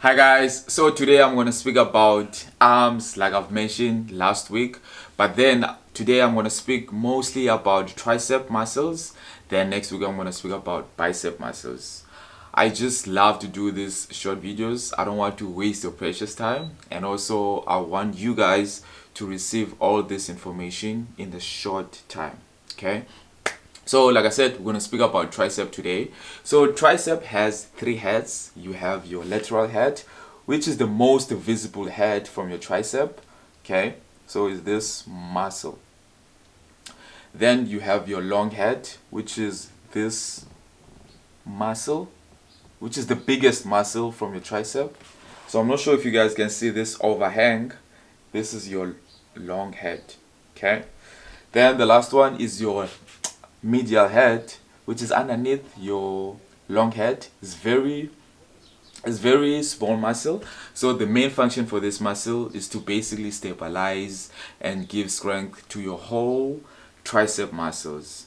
Hi guys, so today I'm going to speak about arms like I've mentioned last week, but then today I'm going to speak mostly about tricep muscles. Then next week I'm going to speak about bicep muscles. I just love to do these short videos. I don't want to waste your precious time, and also I want you guys to receive all this information in the short time. Okay, so like I said, we're going to speak about tricep today. So tricep has three heads. You have your lateral head, which is the most visible head from your tricep. Okay, so is this muscle. Then you have your long head, which is this muscle, which is the biggest muscle from your tricep. So I'm not sure if you guys can see this overhang. This is your long head. Okay, then the last one is your medial head, which is underneath your long head. It's very small muscle. So the main function for this muscle is to basically stabilize and give strength to your whole tricep muscles.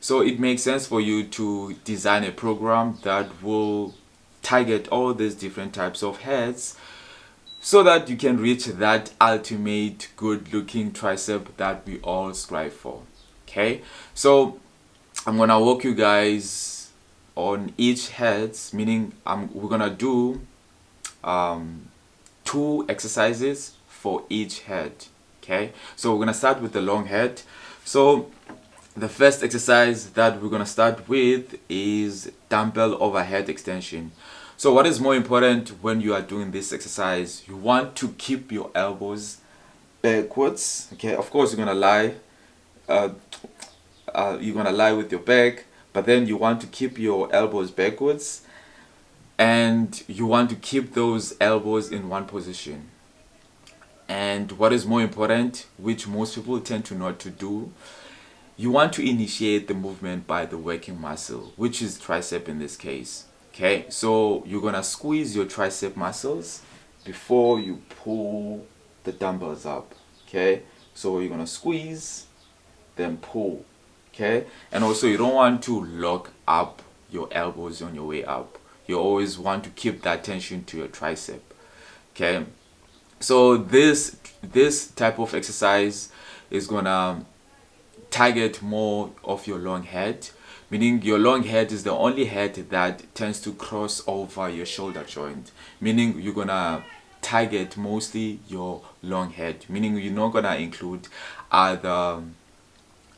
So it makes sense for you to design a program that will target all these different types of heads so that you can reach that ultimate good looking tricep that we all strive for. Okay, so I'm gonna walk you guys on each heads, meaning we're gonna do two exercises for each head. Okay, so we're gonna start with the long head. So the first exercise that we're gonna start with is dumbbell overhead extension. So what is more important when you are doing this exercise? You want to keep your elbows backwards. Okay, of course you're gonna lie. You're gonna lie with your back, but then you want to keep your elbows backwards, and you want to keep those elbows in one position. And what is more important, which most people tend to not to do, you want to initiate the movement by the working muscle, which is tricep in this case. Okay, so you're gonna squeeze your tricep muscles before you pull the dumbbells up. Okay, so you're gonna squeeze, then pull. Okay, and also you don't want to lock up your elbows on your way up. You always want to keep that tension to your tricep. Okay, so this type of exercise is gonna target more of your long head, meaning your long head is the only head that tends to cross over your shoulder joint, meaning you're gonna target mostly your long head, meaning you're not gonna include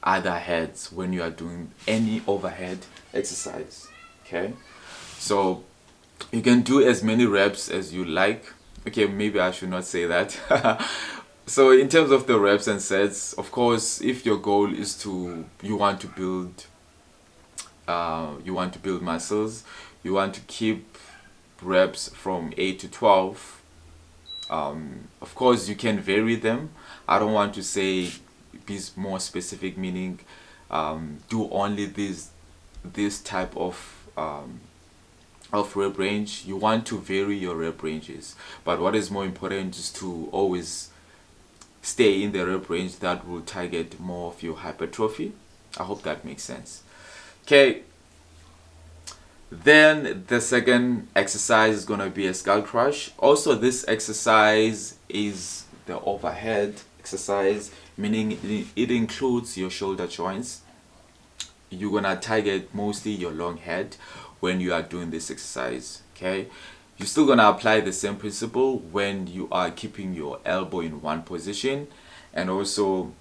other heads when you are doing any overhead exercise. Okay, so you can do as many reps as you like. Okay, maybe I should not say that. So in terms of the reps and sets, of course, if your goal is to you want to build muscles, you want to keep reps from 8 to 12. Of course you can vary them. I don't want to say be more specific, meaning do only this type of rep range. You want to vary your rep ranges, but what is more important is to always stay in the rep range that will target more of your hypertrophy. I hope that makes sense. Okay, then the second exercise is gonna be a skull crush. Also, this exercise is the overhead exercise, meaning it includes your shoulder joints. You're gonna target mostly your long head when you are doing this exercise. Okay, you're still gonna apply the same principle when you are keeping your elbow in one position, and also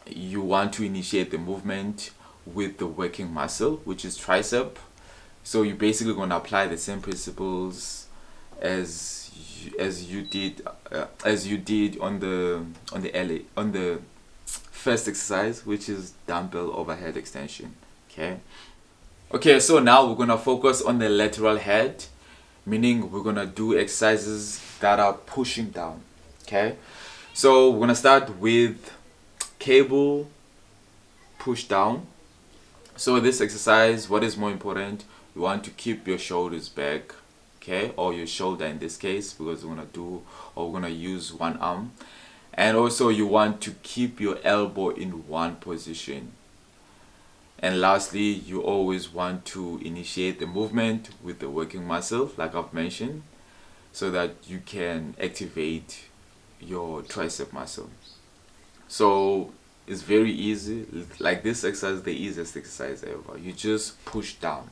you want to initiate the movement with the working muscle, which is tricep. So you're basically going to apply the same principles as you did on the first exercise, which is dumbbell overhead extension. Okay, so now we're going to focus on the lateral head, meaning we're going to do exercises that are pushing down. Okay, so we're going to start with cable push down. So this exercise, what is more important, you want to keep your shoulders back, okay, or your shoulder in this case, because we're gonna use one arm, and also you want to keep your elbow in one position. And lastly, you always want to initiate the movement with the working muscle, like I've mentioned. so that you can activate your tricep muscle. So it's very easy. Like this exercise is the easiest exercise ever. You just push down.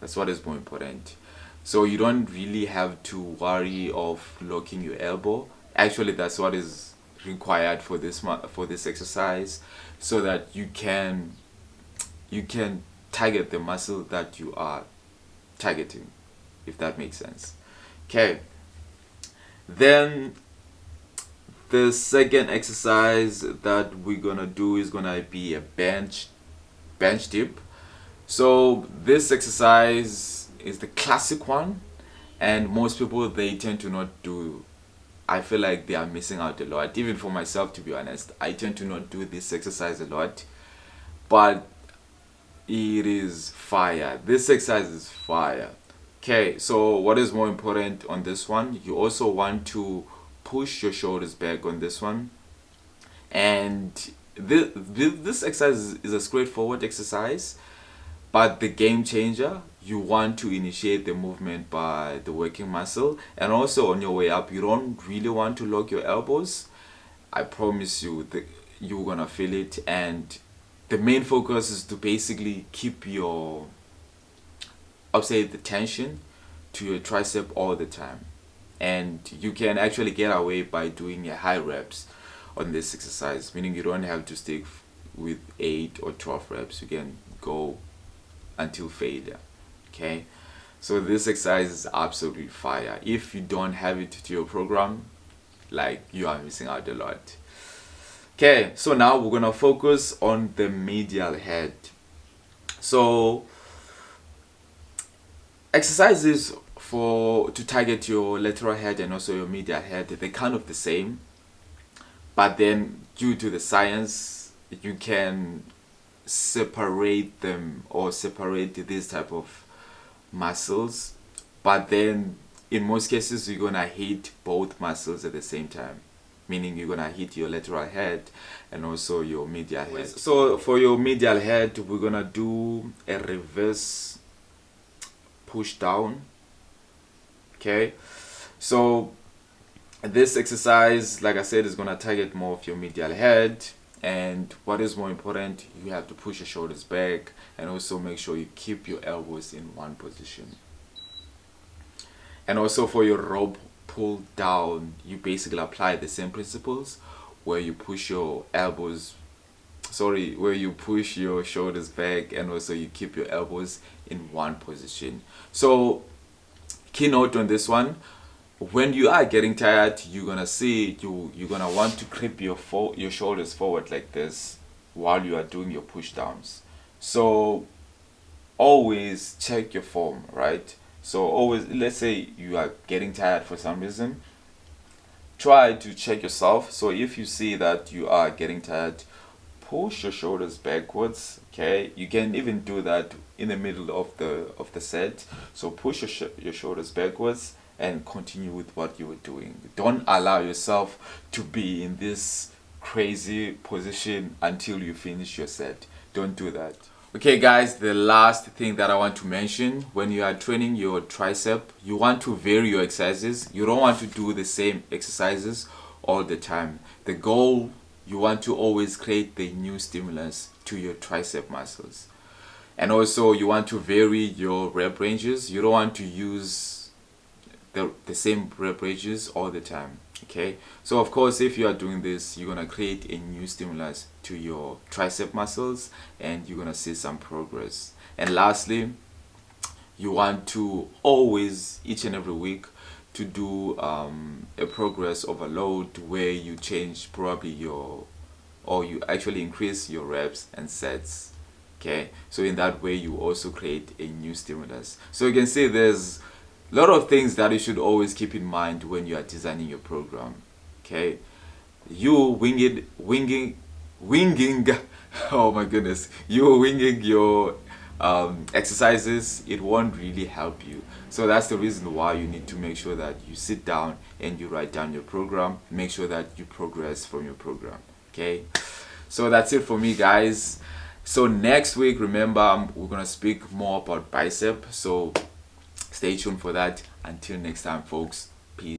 That's what is more important. So you don't really have to worry of locking your elbow. Actually, that's what is required for this exercise, so that you can target the muscle that you are targeting, if that makes sense. Okay. Then the second exercise that we're gonna do is gonna be a bench dip. So this exercise is the classic one, and most people, they tend to not do. I feel like they are missing out a lot. Even for myself, to be honest, I tend to not do this exercise a lot, but it is fire. This exercise is fire. Okay, so what is more important on this one? You also want to push your shoulders back on this one, and this exercise is a straightforward exercise, but the game changer, you want to initiate the movement by the working muscle, and also on your way up, you don't really want to lock your elbows. I promise you that you're gonna feel it, and the main focus is to basically keep your, I'll say, the tension to your tricep all the time. And you can actually get away by doing a high reps on this exercise, meaning you don't have to stick with 8 or 12 reps. You can go until failure. Okay, so this exercise is absolutely fire. If you don't have it to your program, like, you are missing out a lot. Okay, so now we're gonna focus on the medial head. So exercises to target your lateral head and also your medial head, they're kind of the same, but then due to the science, you can separate them, or separate these type of muscles, but then in most cases you're gonna hit both muscles at the same time, meaning you're gonna hit your lateral head and also your medial head. So for your medial head, we're gonna do a reverse push down. Okay, so this exercise, like I said, is gonna target more of your medial head, and what is more important, you have to push your shoulders back, and also make sure you keep your elbows in one position. And also for your rope pull down, you basically apply the same principles, where you push your shoulders back, and also you keep your elbows in one position. So keynote on this one, when you are getting tired, you're gonna see you're gonna want to creep your shoulders forward like this while you are doing your push downs. So always check your form, right? So always, let's say you are getting tired for some reason, try to check yourself. So if you see that you are getting tired, push your shoulders backwards. Okay, you can even do that in the middle of the set. So push your shoulders backwards and continue with what you were doing. Don't allow yourself to be in this crazy position until you finish your set. Don't do that. Okay guys, the last thing that I want to mention, when you are training your tricep, you want to vary your exercises. You don't want to do the same exercises all the time. The goal, you want to always create the new stimulus to your tricep muscles. And also you want to vary your rep ranges. You don't want to use the same rep ranges all the time. Okay, so of course, if you are doing this, you're gonna create a new stimulus to your tricep muscles, and you're gonna see some progress. And lastly, you want to always, each and every week, to do a progress overload, where you change probably you actually increase your reps and sets. Okay, so in that way you also create a new stimulus. So you can see there's a lot of things that you should always keep in mind when you are designing your program. Okay, you winging oh my goodness, you winging your exercises, it won't really help you. So that's the reason why you need to make sure that you sit down and you write down your program. Make sure that you progress from your program. Okay, so that's it for me, guys. So next week, remember, we're gonna speak more about bicep, so stay tuned for that. Until next time, folks. Peace. Peace.